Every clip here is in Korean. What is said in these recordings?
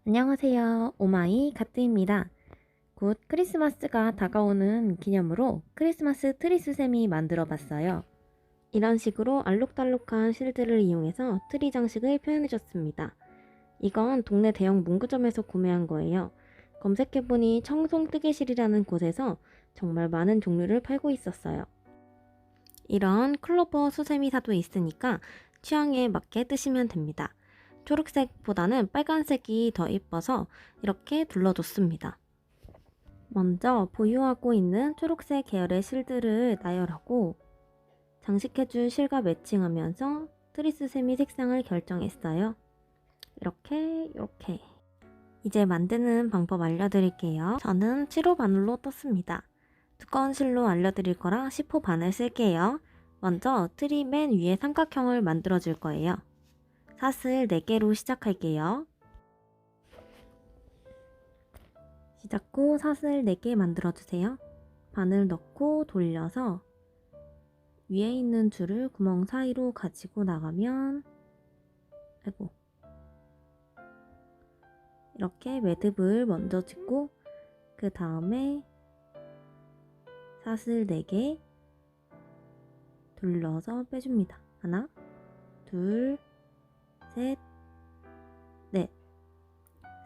안녕하세요. 오마이 가뜨입니다. 곧 크리스마스가 다가오는 기념으로 크리스마스 트리 수세미 만들어 봤어요. 이런 식으로 알록달록한 실들을 이용해서 트리 장식을 표현해 줬습니다. 이건 동네 대형 문구점에서 구매한 거예요. 검색해보니 청송뜨개실이라는 곳에서 정말 많은 종류를 팔고 있었어요. 이런 클로버 수세미사도 있으니까 취향에 맞게 뜨시면 됩니다. 초록색보다는 빨간색이 더 예뻐서 이렇게 둘러줬습니다. 먼저 보유하고 있는 초록색 계열의 실들을 나열하고 장식해줄 실과 매칭하면서 트리스세미 색상을 결정했어요. 이렇게 이제 만드는 방법 알려드릴게요. 저는 7호 바늘로 떴습니다. 두꺼운 실로 알려드릴 거라 10호 바늘 쓸게요. 먼저 트리 맨 위에 삼각형을 만들어 줄 거예요. 사슬 4개로 시작할게요. 시작 후 사슬 4개 만들어 주세요. 바늘 넣고 돌려서 위에 있는 줄을 구멍 사이로 가지고 나가면 이렇게 매듭을 먼저 짓고 그 다음에 사슬 4개 둘러서 빼줍니다. 하나, 둘, 셋, 넷.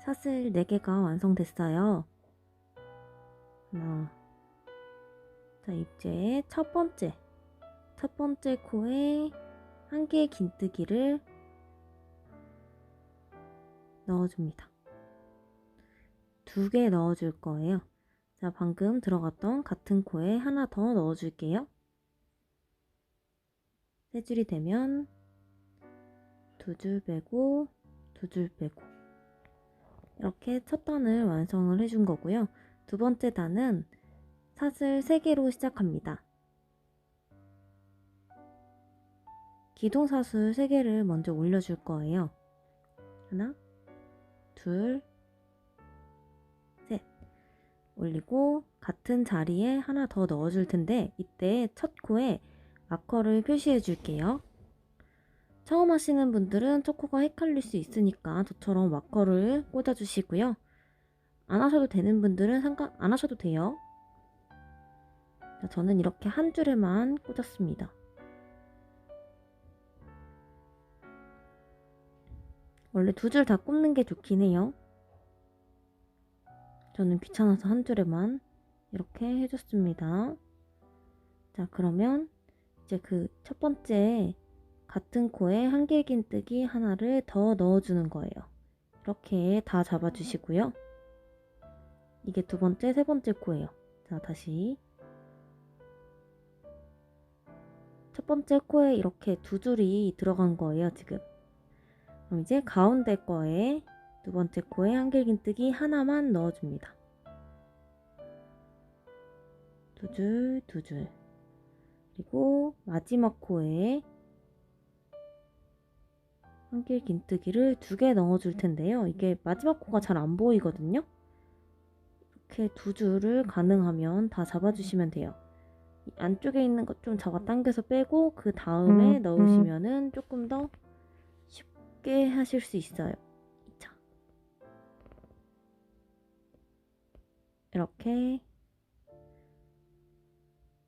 사슬 4개가 완성됐어요. 하나. 자, 이제 첫 번째 코에 한 개의 긴뜨기를 넣어줍니다. 2개 넣어줄 거예요. 자, 방금 들어갔던 같은 코에 하나 더 넣어줄게요. 3줄이 되면 2줄 빼고 2줄 빼고 이렇게 첫 단을 완성을 해준 거고요. 두 번째 단은 사슬 3개로 시작합니다. 기둥사슬 3개를 먼저 올려줄 거예요. 하나, 둘, 셋. 올리고 같은 자리에 하나 더 넣어줄 텐데 이때 첫 코에 마커를 표시해 줄게요. 처음 하시는 분들은 첫 코가 헷갈릴 수 있으니까 저처럼 마커를 꽂아 주시고요. 안 하셔도 되는 분들은 안 하셔도 돼요. 저는 이렇게 한 줄에만 꽂았습니다. 원래 2줄 다 꽂는 게 좋긴 해요. 저는 귀찮아서 한 줄에만 이렇게 해줬습니다. 자, 그러면 이제 그 첫 번째 같은 코에 한길긴뜨기 하나를 더 넣어주는 거예요. 이렇게 다 잡아주시고요. 이게 두 번째, 세 번째 코예요. 자, 다시 첫 번째 코에 이렇게 2줄이 들어간 거예요, 지금. 그럼 이제 가운데 거에 두 번째 코에 한길긴뜨기 하나만 넣어줍니다. 2줄, 2줄. 그리고 마지막 코에 한길긴뜨기를 2개 넣어줄 텐데요. 이게 마지막 코가 잘 안 보이거든요. 이렇게 2줄을 가능하면 다 잡아주시면 돼요. 이 안쪽에 있는 것 좀 잡아당겨서 빼고 그 다음에 넣으시면은 조금 더 쉽게 하실 수 있어요. 자, 이렇게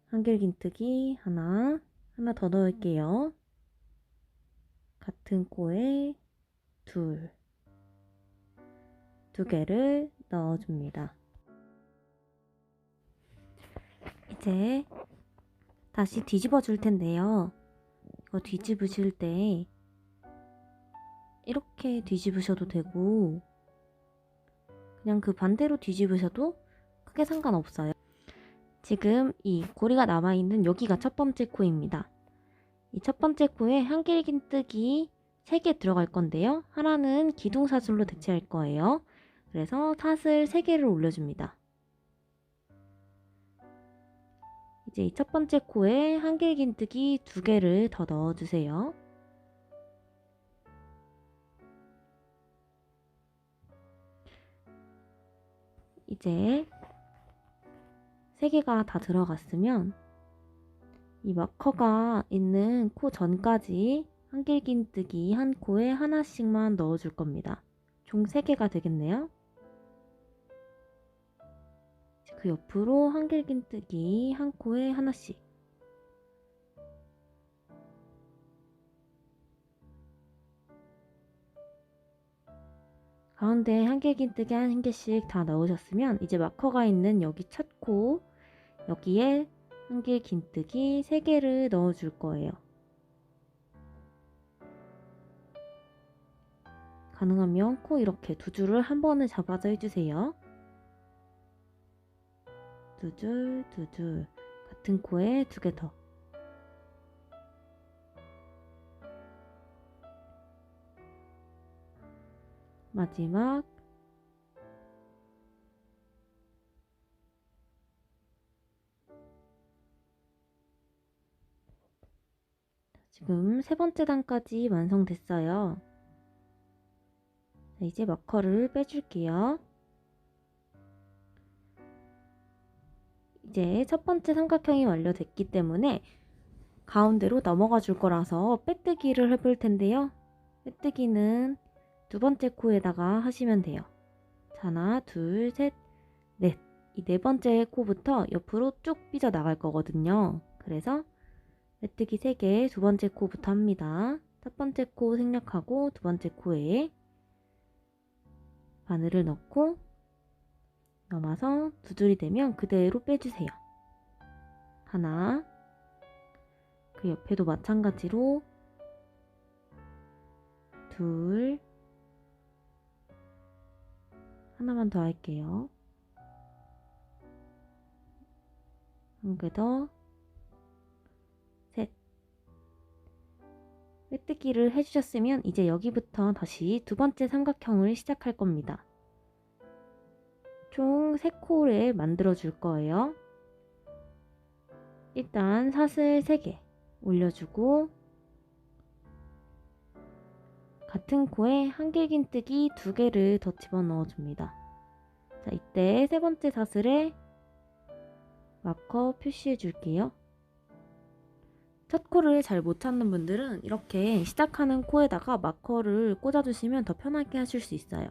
한길긴뜨기 하나 더 넣을게요. 같은 코에 2개를 넣어줍니다. 이제 다시 뒤집어 줄 텐데요. 이거 뒤집으실 때 이렇게 뒤집으셔도 되고 그냥 그 반대로 뒤집으셔도 크게 상관없어요. 지금 이 고리가 남아있는 여기가 첫 번째 코입니다. 이 첫 번째 코에 한길긴뜨기 3개 들어갈 건데요. 하나는 기둥사슬로 대체할 거예요. 그래서 사슬 3개를 올려줍니다. 이제 이 첫 번째 코에 한길긴뜨기 2개를 더 넣어주세요. 이제 3개가 다 들어갔으면 이 마커가 있는 코 전까지 한길긴뜨기 한 코에 하나씩만 넣어줄 겁니다. 총 3개가 되겠네요. 그 옆으로 한길긴뜨기 한 코에 하나씩. 가운데 한길긴뜨기 한 개씩 다 넣으셨으면 이제 마커가 있는 여기 첫 코, 여기에 한길긴뜨기 3개를 넣어줄 거예요. 가능하면 코 이렇게 2줄을 한 번에 잡아서 해주세요. 2줄, 2줄. 같은 코에 2개 더. 마지막. 지금 3번째 단까지 완성됐어요. 자, 이제 마커를 빼줄게요. 이제 첫 번째 삼각형이 완료됐기 때문에 가운데로 넘어가 줄 거라서 빼뜨기를 해볼 텐데요. 빼뜨기는 2번째 코에다가 하시면 돼요. 자, 하나, 둘, 셋, 넷. 이 4번째 코부터 옆으로 쭉 삐져 나갈 거거든요. 그래서 빼뜨기 3개 2번째 코부터 합니다. 첫 번째 코 생략하고 2번째 코에 바늘을 넣고 넘어서 2줄이 되면 그대로 빼주세요. 하나, 그 옆에도 마찬가지로 2, 하나만 더 할게요. 한 개 더, 셋. 빼뜨기를 해주셨으면 이제 여기부터 다시 2번째 삼각형을 시작할 겁니다. 총 3코를 만들어 줄 거예요. 일단 사슬 3개 올려주고 같은 코에 한길긴뜨기 2개를 더 집어넣어 줍니다. 자, 이때 3번째 사슬에 마커 표시해 줄게요. 첫 코를 잘 못 찾는 분들은 이렇게 시작하는 코에다가 마커를 꽂아주시면 더 편하게 하실 수 있어요.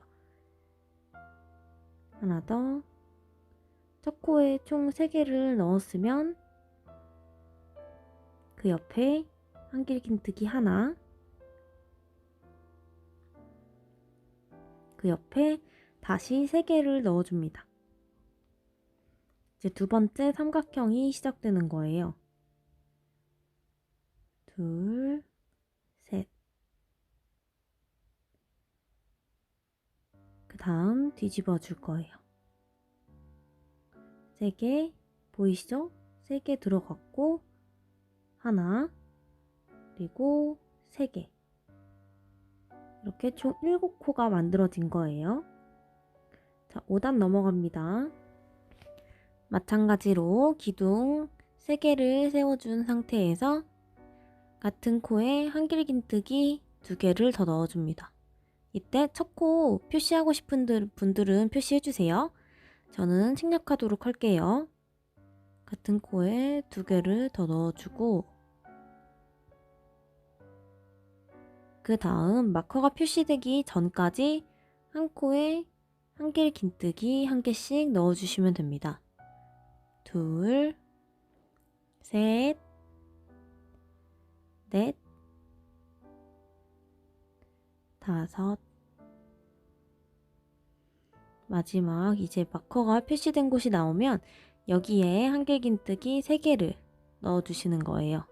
하나 더. 첫 코에 총 3개를 넣었으면 그 옆에 한길긴뜨기 하나, 그 옆에 다시 3개를 넣어줍니다. 이제 2번째 삼각형이 시작되는 거예요. 둘, 셋. 그 다음 뒤집어 줄 거예요. 3개 보이시죠? 3개 들어갔고 하나, 그리고 3개. 이렇게 총 7코가 만들어진 거예요. 자, 5단 넘어갑니다. 마찬가지로 기둥 3개를 세워준 상태에서 같은 코에 한길긴뜨기 2개를 더 넣어줍니다. 이때 첫 코 표시하고 싶은 분들은 표시해주세요. 저는 생략하도록 할게요. 같은 코에 2개를 더 넣어주고 그 다음 마커가 표시되기 전까지 한 코에 한길긴뜨기 1개씩 넣어주시면 됩니다. 둘, 셋, 넷, 다섯. 마지막 이제 마커가 표시된 곳이 나오면 여기에 한길긴뜨기 3개를 넣어주시는 거예요.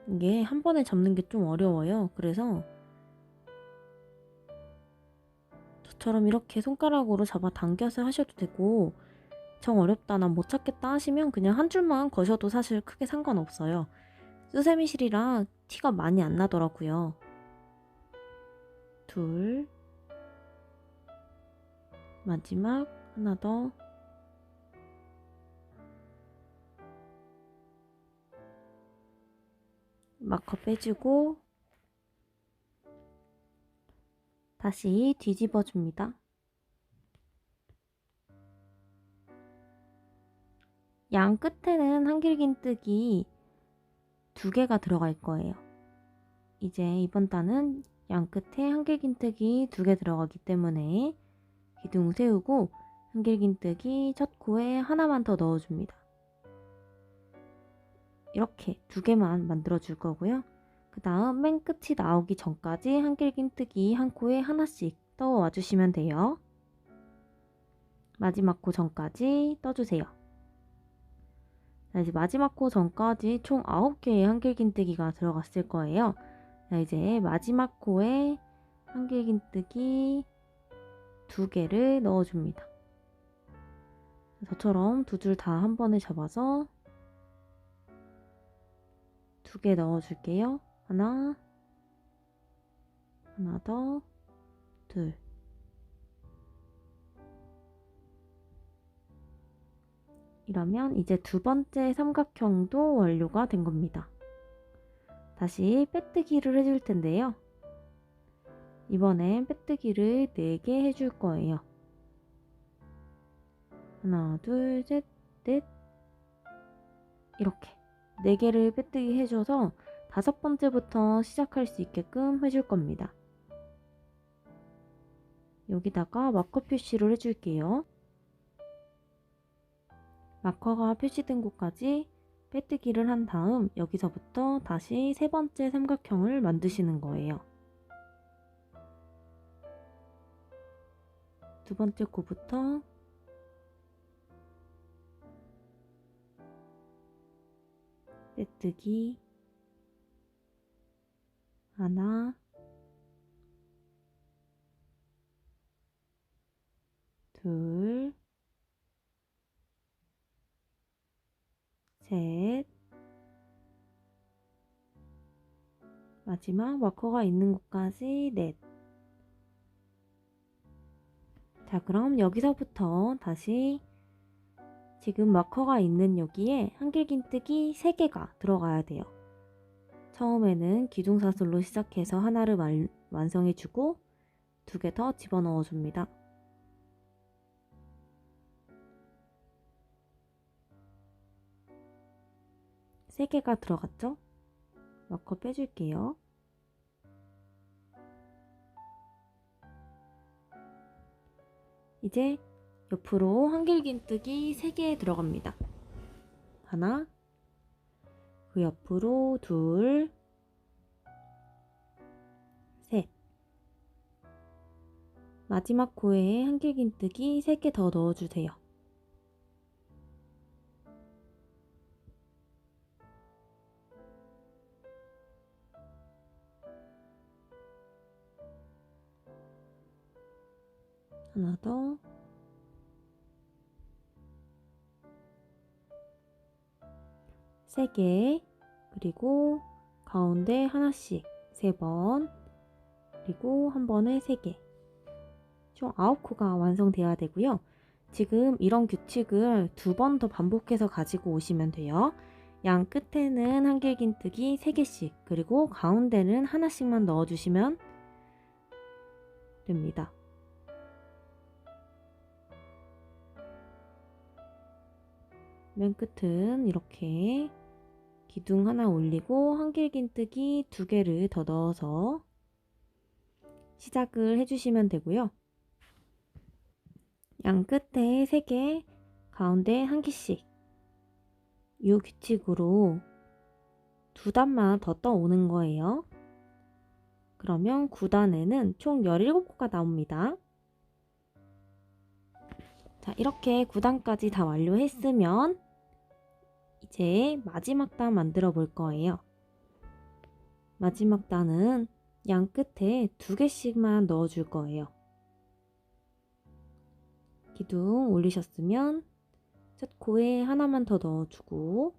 이게 한 번에 잡는 게 좀 어려워요. 그래서 저처럼 이렇게 손가락으로 잡아 당겨서 하셔도 되고 정 어렵다 난 못 찾겠다 하시면 그냥 한 줄만 거셔도 사실 크게 상관없어요. 수세미실이라 티가 많이 안 나더라고요. 둘, 마지막 하나 더, 마커 빼주고 다시 뒤집어 줍니다. 양 끝에는 한길긴뜨기 2개가 들어갈 거예요. 이제 이번 단은 양 끝에 한길긴뜨기 2개 들어가기 때문에 기둥 세우고 한길긴뜨기 첫 코에 하나만 더 넣어줍니다. 이렇게 2개만 만들어 줄 거고요. 그 다음 맨 끝이 나오기 전까지 한길긴뜨기 한 코에 하나씩 떠와 주시면 돼요. 마지막 코 전까지 떠주세요. 자, 이제 마지막 코 전까지 총 9개의 한길긴뜨기가 들어갔을 거예요. 자, 이제 마지막 코에 한길긴뜨기 2개를 넣어줍니다. 저처럼 2줄 다 한 번에 잡아서 2개 넣어줄게요. 하나 더, 둘. 이러면 이제 2번째 삼각형도 완료가 된 겁니다. 다시 빼뜨기를 해줄 텐데요. 이번엔 빼뜨기를 4개 해줄 거예요. 하나, 둘, 셋, 넷. 이렇게 4개를 빼뜨기 해줘서 5번째부터 시작할 수 있게끔 해줄 겁니다. 여기다가 마커 표시를 해줄게요. 마커가 표시된 곳까지 빼뜨기를 한 다음 여기서부터 다시 3번째 삼각형을 만드시는 거예요. 2번째 코부터 빼뜨기 하나, 둘, 셋. 마지막 마커가 있는 곳까지 넷. 자, 그럼 여기서부터 다시 지금 마커가 있는 여기에 한길긴뜨기 3개가 들어가야 돼요. 처음에는 기둥사슬로 시작해서 하나를 완성해주고 2개 더 집어넣어줍니다. 세 개가 들어갔죠? 마커 빼줄게요. 이제 옆으로 한길긴뜨기 3개 들어갑니다. 하나, 그 옆으로 둘, 셋. 마지막 코에 한길긴뜨기 3개 더 넣어주세요. 하나 더. 세 개. 그리고 가운데 하나씩 3번. 그리고 한 번에 3개. 총 9코가 완성되어야 되고요. 지금 이런 규칙을 2번 더 반복해서 가지고 오시면 돼요. 양 끝에는 한길긴뜨기 3개씩, 그리고 가운데는 하나씩만 넣어주시면 됩니다. 맨 끝은 이렇게 기둥 하나 올리고 한길긴뜨기 2개를 더 넣어서 시작을 해주시면 되고요. 양 끝에 3개, 가운데 1개씩 이 규칙으로 2단만 더 떠오는 거예요. 그러면 9단에는 총 17코가 나옵니다. 자, 이렇게 9단까지 다 완료했으면 이제 마지막 단 만들어 볼 거예요. 마지막 단은 양 끝에 2개씩만 넣어 줄 거예요. 기둥 올리셨으면 첫 코에 하나만 더 넣어주고,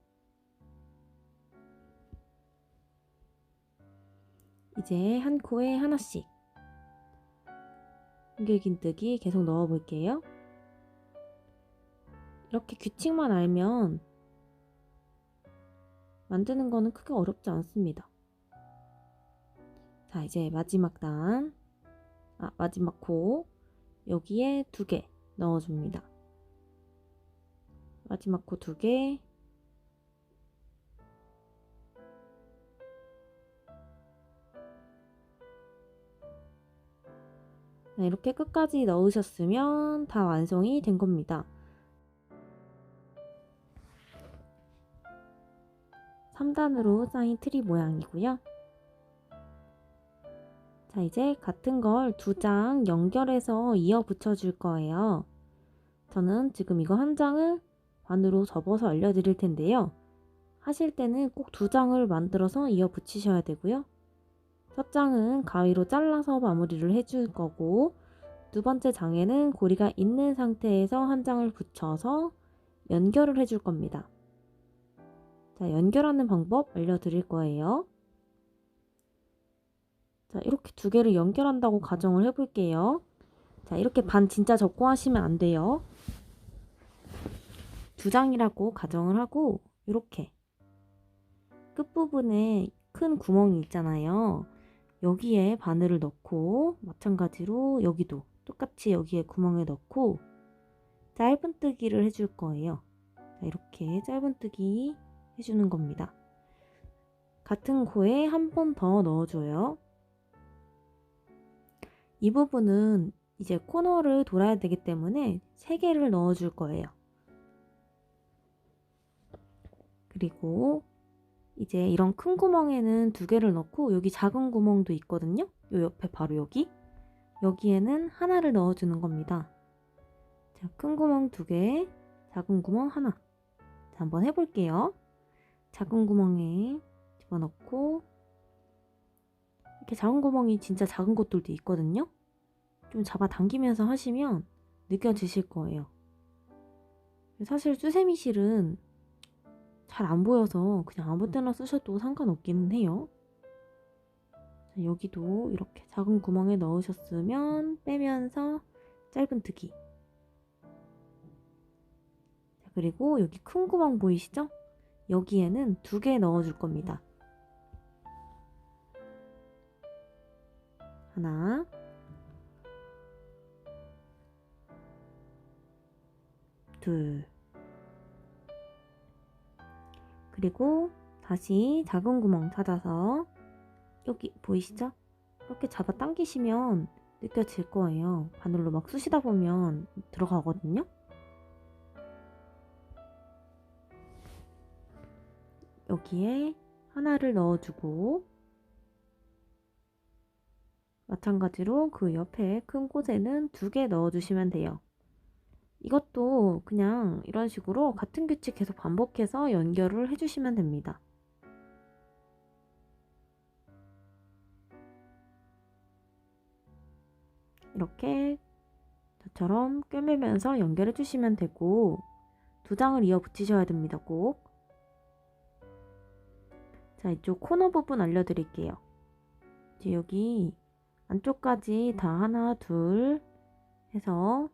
이제 한 코에 하나씩 한길긴뜨기 계속 넣어 볼게요. 이렇게 규칙만 알면 만드는 거는 크게 어렵지 않습니다. 자, 이제 마지막 단, 마지막 코 여기에 2개 넣어줍니다. 마지막 코 2개, 네, 이렇게 끝까지 넣으셨으면 다 완성이 된 겁니다. 3단으로 쌓인 트리 모양이고요. 자, 이제 같은 걸 2장 연결해서 이어 붙여 줄 거예요. 저는 지금 이거 한 장을 반으로 접어서 알려드릴 텐데요. 하실 때는 꼭 2장을 만들어서 이어 붙이셔야 되고요. 첫 장은 가위로 잘라서 마무리를 해줄 거고, 2번째 장에는 고리가 있는 상태에서 한 장을 붙여서 연결을 해줄 겁니다. 자, 연결하는 방법 알려드릴 거예요. 자, 이렇게 2개를 연결한다고 가정을 해볼게요. 자, 이렇게 반 진짜 접고 하시면 안 돼요. 2장이라고 가정을 하고, 이렇게 끝부분에 큰 구멍이 있잖아요. 여기에 바늘을 넣고, 마찬가지로 여기도 똑같이 여기에 구멍에 넣고 짧은뜨기를 해줄 거예요. 자, 이렇게 짧은뜨기 해주는 겁니다. 같은 코에 한 번 더 넣어줘요. 이 부분은 이제 코너를 돌아야 되기 때문에 3개를 넣어줄 거예요. 그리고 이제 이런 큰 구멍에는 2개를 넣고, 여기 작은 구멍도 있거든요. 요 옆에 바로 여기에는 하나를 넣어주는 겁니다. 자, 큰 구멍 2개, 작은 구멍 하나. 자, 한번 해볼게요. 작은 구멍에 집어넣고, 이렇게 작은 구멍이 진짜 작은 곳들도 있거든요. 좀 잡아당기면서 하시면 느껴지실 거예요. 사실 수세미 실은 잘 안 보여서 그냥 아무 때나 쓰셔도 상관없기는 해요. 자, 여기도 이렇게 작은 구멍에 넣으셨으면 빼면서 짧은뜨기. 자, 그리고 여기 큰 구멍 보이시죠? 여기에는 2개 넣어줄 겁니다. 하나, 둘. 그리고 다시 작은 구멍 찾아서 여기 보이시죠? 이렇게 잡아 당기시면 느껴질 거예요. 바늘로 막 쑤시다 보면 들어가거든요. 여기에 하나를 넣어주고, 마찬가지로 그 옆에 큰 곳에는 2개 넣어주시면 돼요. 이것도 그냥 이런 식으로 같은 규칙 계속 반복해서 연결을 해주시면 됩니다. 이렇게 저처럼 꿰매면서 연결해 주시면 되고, 2장을 이어 붙이셔야 됩니다. 꼭. 자, 이쪽 코너 부분 알려드릴게요. 이제 여기 안쪽까지 다 하나, 둘 해서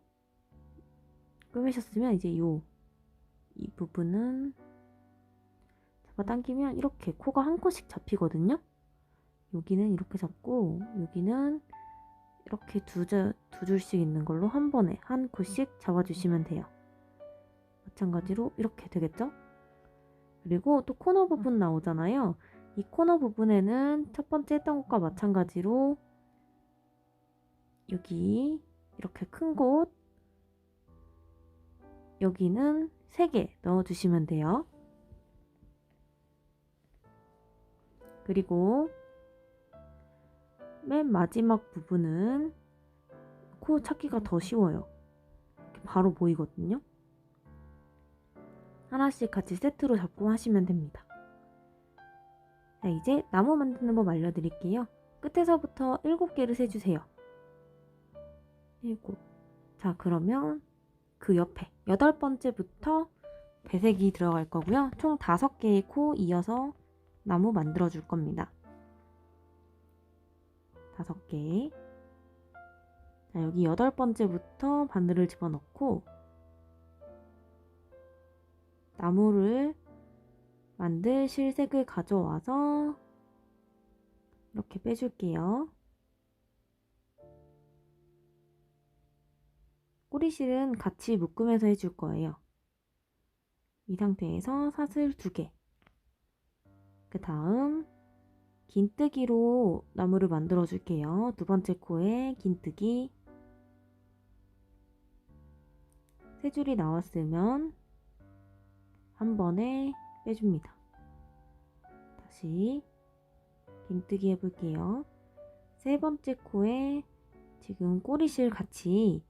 꿰매셨으면 이제 이 부분은 잡아당기면 이렇게 코가 한 코씩 잡히거든요. 여기는 이렇게 잡고, 여기는 이렇게 두 줄씩 있는 걸로 한 번에 한 코씩 잡아주시면 돼요. 마찬가지로 이렇게 되겠죠? 그리고 또 코너 부분 나오잖아요. 이 코너 부분에는 첫 번째 했던 것과 마찬가지로 여기 이렇게 큰 곳, 여기는 3개 넣어주시면 돼요. 그리고 맨 마지막 부분은 코 찾기가 더 쉬워요. 이렇게 바로 보이거든요. 하나씩 같이 세트로 잡고 하시면 됩니다. 자, 이제 나무 만드는 법 알려드릴게요. 끝에서부터 7개를 세주세요. 7. 자, 그러면 그 옆에 8번째부터 배색이 들어갈 거고요. 총 5개의 코 이어서 나무 만들어 줄 겁니다. 5개. 자, 여기 8번째부터 바늘을 집어넣고 나무를 만들 실색을 가져와서 이렇게 빼줄게요. 꼬리실은 같이 묶으면서 해줄 거예요. 이 상태에서 사슬 2개. 그 다음 긴뜨기로 나무를 만들어 줄게요. 두 번째 코에 긴뜨기. 세 줄이 나왔으면 한 번에 빼줍니다. 다시 긴뜨기 해볼게요. 세 번째 코에 지금 꼬리실 같이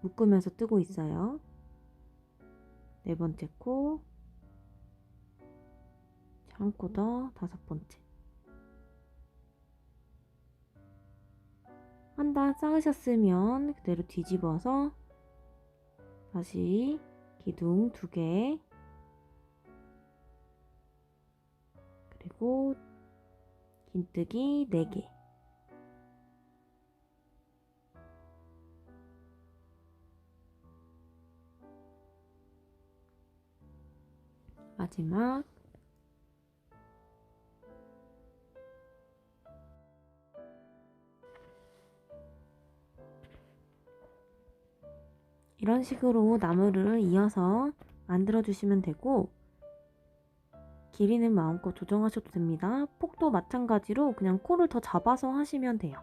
묶으면서 뜨고 있어요. 네 번째 코, 한 코 더, 다섯 번째. 한 단 쌓으셨으면 그대로 뒤집어서 다시 기둥 2개, 그리고 긴뜨기 4개. 마지막 이런 식으로 나무를 이어서 만들어 주시면 되고, 길이는 마음껏 조정하셔도 됩니다. 폭도 마찬가지로 그냥 코를 더 잡아서 하시면 돼요.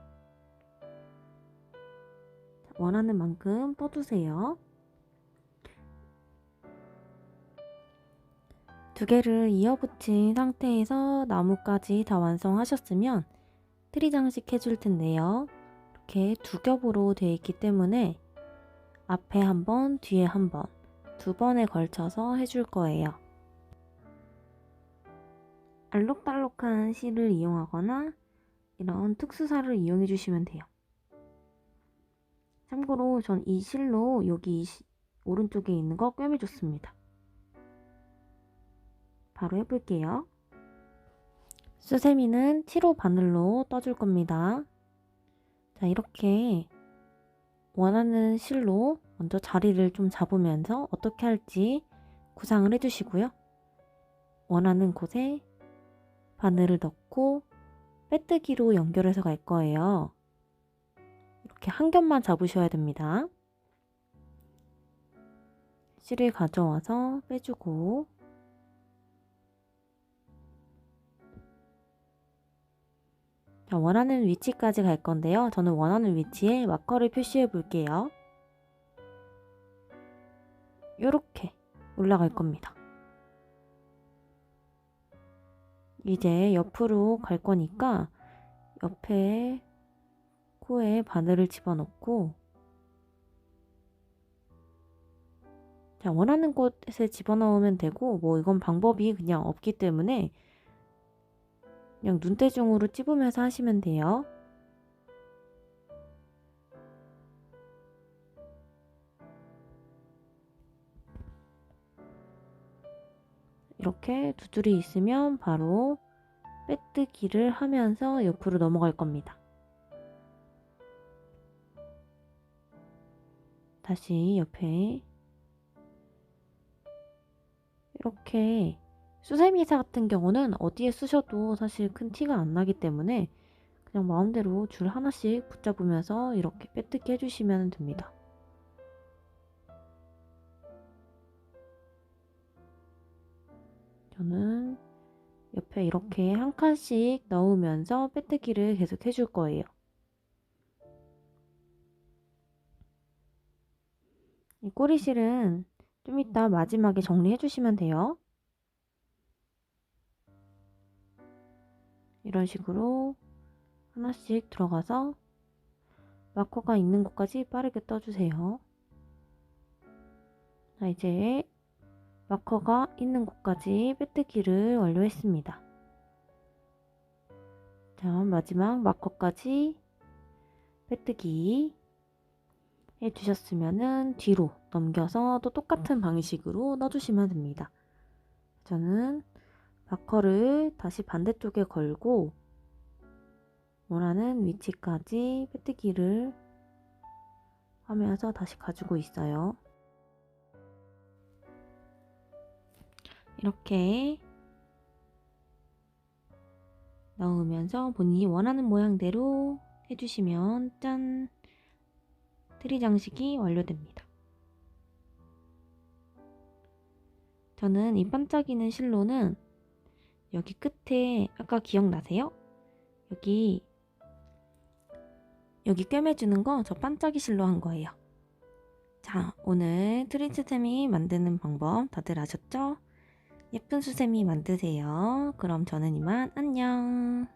원하는 만큼 떠주세요. 2개를 이어붙인 상태에서 나무까지 다 완성하셨으면 트리 장식 해줄 텐데요. 이렇게 2겹으로 되어 있기 때문에 앞에 한 번, 뒤에 한 번, 2번에 걸쳐서 해줄 거예요. 알록달록한 실을 이용하거나 이런 특수살을 이용해 주시면 돼요. 참고로 전 이 실로 여기 오른쪽에 있는 거 꿰매줬습니다. 바로 해볼게요. 수세미는 7호 바늘로 떠줄 겁니다. 자, 이렇게 원하는 실로 먼저 자리를 좀 잡으면서 어떻게 할지 구상을 해주시고요. 원하는 곳에 바늘을 넣고 빼뜨기로 연결해서 갈 거예요. 이렇게 한 겹만 잡으셔야 됩니다. 실을 가져와서 빼주고, 자, 원하는 위치까지 갈 건데요. 저는 원하는 위치에 마커를 표시해 볼게요. 이렇게 올라갈 겁니다. 이제 옆으로 갈 거니까 옆에 코에 바늘을 집어넣고, 자, 원하는 곳에 집어넣으면 되고, 뭐 이건 방법이 그냥 없기 때문에 그냥 눈대중으로 찝으면서 하시면 돼요. 이렇게 2줄이 있으면 바로 빼뜨기를 하면서 옆으로 넘어갈 겁니다. 다시 옆에 이렇게 수세미사 같은 경우는 어디에 쓰셔도 사실 큰 티가 안 나기 때문에 그냥 마음대로 줄 하나씩 붙잡으면서 이렇게 빼뜨기 해주시면 됩니다. 저는 옆에 이렇게 한 칸씩 넣으면서 빼뜨기를 계속 해줄 거예요. 이 꼬리실은 좀 이따 마지막에 정리해 주시면 돼요. 이런 식으로 하나씩 들어가서 마커가 있는 곳까지 빠르게 떠주세요. 자, 이제 마커가 있는 곳까지 빼뜨기를 완료했습니다. 자, 마지막 마커까지 빼뜨기 해주셨으면 뒤로 넘겨서 또 똑같은 방식으로 넣어주시면 됩니다. 저는 마커를 다시 반대쪽에 걸고 원하는 위치까지 빼뜨기를 하면서 다시 가지고 있어요. 이렇게 넣으면서 본인이 원하는 모양대로 해주시면 짠! 트리 장식이 완료됩니다. 저는 이 반짝이는 실로는 여기 끝에 아까 기억나세요? 여기 꿰매주는 거 저 반짝이 실로 한 거예요. 자, 오늘 트리스쌤이 만드는 방법 다들 아셨죠? 예쁜 수세미 만드세요. 그럼 저는 이만 안녕.